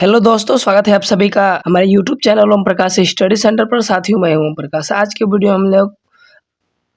Hello दोस्तों, स्वागत है आप सभी का हमारे YouTube channel Om Prakash study centre पर। साथियों, मैं हूं ओम प्रकाश। आज के वीडियो हम लोग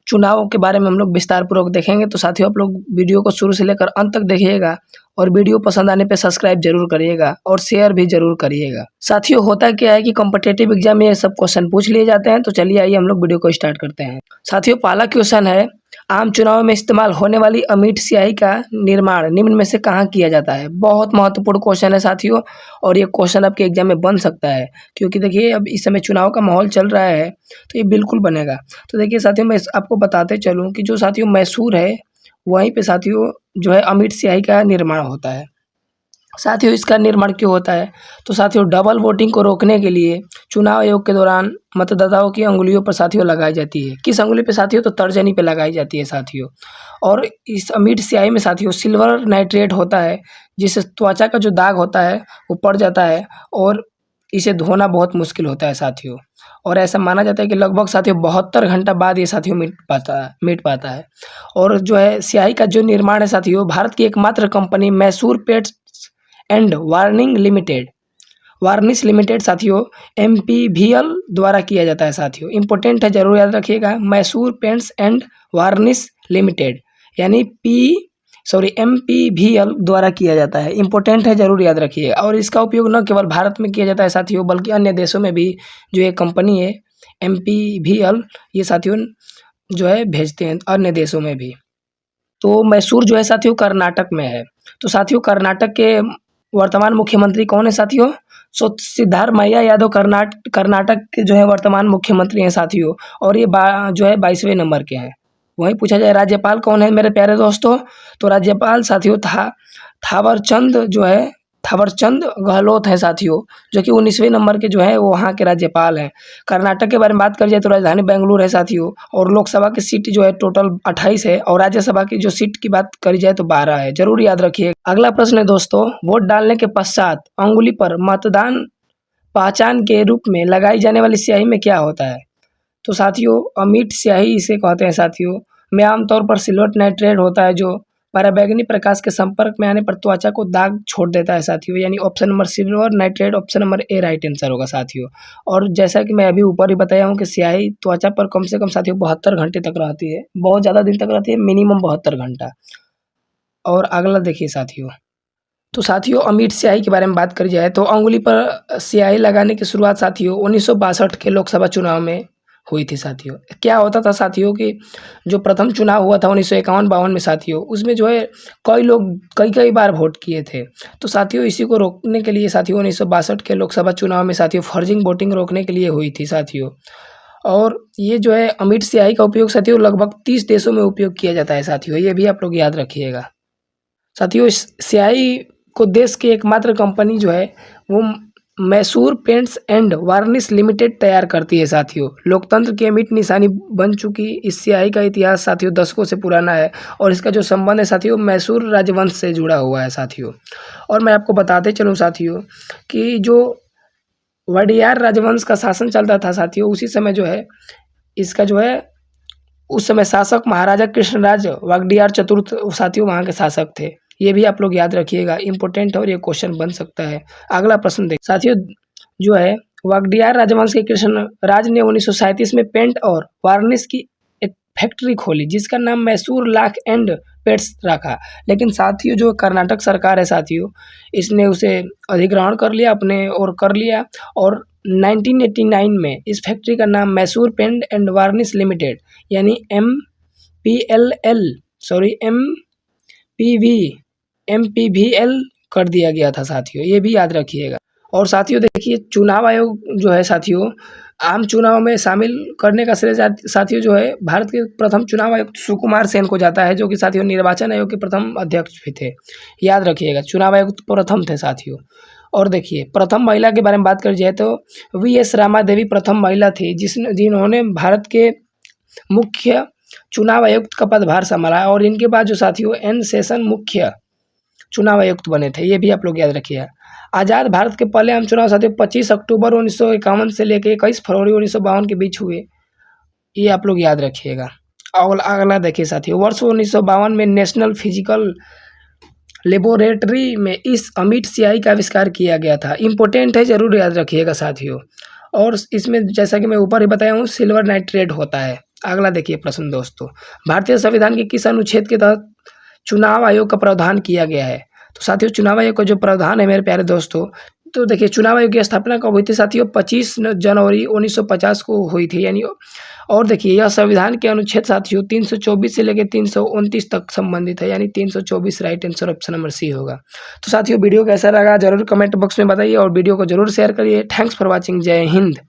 चुनाव के बारे में हम लोग विस्तार पूर्वक देखेंगे। तो साथियों, आप लोग वीडियो को शुरू से लेकर अंत तक देखिएगा और वीडियो पसंद आने पे सब्सक्राइब जरूर करिएगा और शेयर भी जरूर करिएगा। साथियों, होता क्या है कि कॉम्पिटिटिव एग्जाम में ये सब क्वेश्चन पूछ लिए जाते हैं। तो चलिए आइए हम लोग वीडियो को स्टार्ट करते हैं। साथियों, पहला क्वेश्चन है, आम चुनाव में इस्तेमाल होने वाली अमीट स्याही का निर्माण निम्न में से कहाँ किया जाता है। बहुत महत्वपूर्ण क्वेश्चन है साथियों, और ये क्वेश्चन आपके एग्जाम में बन सकता है, क्योंकि देखिए अब इस समय चुनाव का माहौल चल रहा है, तो ये बिल्कुल बनेगा। तो देखिए साथियों, मैं आपको बताते चलूँ कि जो साथियों मैसूर है, वहीं पे साथियों जो है अमीट स्याही का निर्माण होता है। साथियों, इसका निर्माण क्यों होता है? तो साथियों, डबल वोटिंग को रोकने के लिए चुनाव आयोग के दौरान मतदाताओं की अंगुलियों पर साथियों लगाई जाती है। किस अंगुली पे साथियों? तो तर्जनी पे लगाई जाती है साथियों। और इस अमीट स्याही में साथियों सिल्वर नाइट्रेट होता है, जिससे त्वचा का जो दाग होता है वो पड़ जाता है और इसे धोना बहुत मुश्किल होता है साथियों। और ऐसा माना जाता है कि लगभग साथियों 72 घंटा बाद ये साथियों मिट पाता है। और जो है स्याही का जो निर्माण है साथियों, भारत की एकमात्र company Mysore paints and varnish limited साथियों एमपीवीएल द्वारा किया जाता है साथियों। इंपॉर्टेंट है, जरूर याद रखिएगा। Mysore paints and varnish limited यानी एमपीवीएल द्वारा किया जाता है। इंपॉर्टेंट है, जरूर याद रखिएगा। और इसका उपयोग न केवल भारत में किया जाता है साथियों, बल्कि अन्य देशों में भी जो ये कंपनी है एमपीवीएल, ये साथियों जो है भेजते हैं अन्य देशों में भी। तो मैसूर जो है साथियों कर्नाटक में है। तो साथियों, कर्नाटक के वर्तमान मुख्यमंत्री कौन है साथियों? सिद्धारमैया यादव कर्नाटक के जो है वर्तमान मुख्यमंत्री हैं साथियों। और ये जो है 22वें नंबर के हैं। वहीं पूछा जाए राज्यपाल कौन है मेरे प्यारे दोस्तों? तो राज्यपाल साथियों थावरचंद गहलोत है साथियों, जो कि 19वें नंबर के जो है वो वहाँ के राज्यपाल हैं। कर्नाटक के बारे में बात करी जाए तो राजधानी बेंगलुरु है साथियों। और लोकसभा की सीट जो है टोटल 28 है, और राज्यसभा की जो सीट की बात करी जाए तो 12 है। जरूर याद रखिए। अगला प्रश्न है दोस्तों, वोट डालने के पश्चात अंगुली पर मतदान पहचान के रूप में लगाई जाने वाली स्याही में क्या होता है? तो साथियों अमीट स्याही इसे कहते हैं साथियों। में आमतौर पर सिल्वर नाइट्रेट होता है, जो पराबैंगनी प्रकाश के संपर्क में आने पर त्वचा को दाग छोड़ देता है साथियों। यानी option number silver nitrate, option number A right answer होगा साथियों। और जैसा कि मैं अभी ऊपर ही बताया हूँ कि स्याही त्वचा पर कम से कम साथियों 72 घंटे तक रहती है। बहुत ज़्यादा दिन तक रहती है, मिनिमम 72 घंटा। और अगला देखिए साथियों, तो साथियों अमीट स्याही के बारे में बात करी जाए तो अंगुली पर स्याही लगाने की शुरुआत साथियों 1962 के लोकसभा चुनाव में हुई थी साथियों। क्या होता था साथियों कि जो प्रथम चुनाव हुआ था 1951-52 में साथियों, उसमें जो है कई लोग कई कई बार वोट किए थे। तो साथियों इसी को रोकने के लिए साथियों 1962 के लोकसभा चुनाव में साथियों फर्जिंग वोटिंग रोकने के लिए हुई थी साथियों। और ये जो है अमीट स्याही का उपयोग साथियों लगभग 30 देशों में उपयोग किया जाता है साथियों। ये भी आप लोग याद रखिएगा। साथियों इस स्याही को देश की एकमात्र कंपनी जो है वो Mysore paints and varnish limited तैयार करती है साथियों। लोकतंत्र की अमिट निशानी बन चुकी इस स्याही का इतिहास साथियों दशकों से पुराना है, और इसका जो संबंध है साथियों मैसूर राजवंश से जुड़ा हुआ है साथियों। और मैं आपको बताते चलूँ साथियों कि जो वडियार राजवंश का शासन चलता था साथियों, उसी समय जो है इसका जो है उस समय शासक महाराजा कृष्णराज वागडियार चतुर्थ साथियों वहाँ के शासक थे। ये भी आप लोग याद रखिएगा, इंपॉर्टेंट है और ये क्वेश्चन बन सकता है। अगला प्रश्न देख साथियों, जो है वागडियार राजवंश के कृष्णराज ने 1937 में पेंट और वार्निश की एक फैक्ट्री खोली, जिसका नाम मैसूर लाख एंड पेंट्स रखा। लेकिन साथियों जो कर्नाटक सरकार है साथियों, इसने उसे अधिग्रहण कर लिया, अपने और कर लिया। और 1989 में इस फैक्ट्री का नाम Mysore paint and varnish limited यानी एमपीवीएल कर दिया गया था साथियों। ये भी याद रखिएगा। और साथियों देखिए, चुनाव आयोग जो है साथियों आम चुनाव में शामिल करने का श्रेय साथियों जो है भारत के प्रथम चुनाव आयुक्त सुकुमार सेन को जाता है, जो कि साथियों निर्वाचन आयोग के प्रथम अध्यक्ष भी थे। याद रखिएगा, चुनाव आयुक्त प्रथम थे साथियों। और देखिए प्रथम महिला के बारे में बात करी जाए तो वीएस रामा देवी प्रथम महिला थी जिन्होंने भारत के मुख्य चुनाव आयुक्त का पदभार संभाला। और इनके बाद जो साथियों एन शेषन मुख्य चुनाव आयुक्त बने थे। ये भी आप लोग याद रखिए। आज़ाद भारत के पहले आम चुनाव साथियों 25 अक्टूबर 1951 से लेकर 21 फरवरी 1952 के बीच हुए। ये आप लोग याद रखिएगा। और अगला देखिए साथियों, वर्ष 1952 में नेशनल फिजिकल लेबोरेटरी में इस अमिट स्याही का आविष्कार किया गया था। इम्पोर्टेंट है, ज़रूर याद रखिएगा साथियों। और इसमें जैसा कि मैं ऊपर ही बताया हूँ, सिल्वर नाइट्रेट होता है। अगला देखिए प्रश्न दोस्तों, भारतीय संविधान के किस अनुच्छेद के तहत चुनाव आयोग का प्रावधान किया गया है? तो साथियों, चुनाव आयोग का जो प्रावधान है मेरे प्यारे दोस्तों, तो देखिए चुनाव आयोग की स्थापना कब हुई थी साथियों? 25 जनवरी 1950 को हुई थी, यानी। और देखिए यह संविधान के अनुच्छेद साथियों 324 से लेकर 329 तक संबंधित है, यानी 324 right answer option number C होगा। तो साथियों वीडियो कैसा लगा ज़रूर कमेंट बॉक्स में बताइए और वीडियो को ज़रूर शेयर करिए। Thanks for watching. जय हिंद।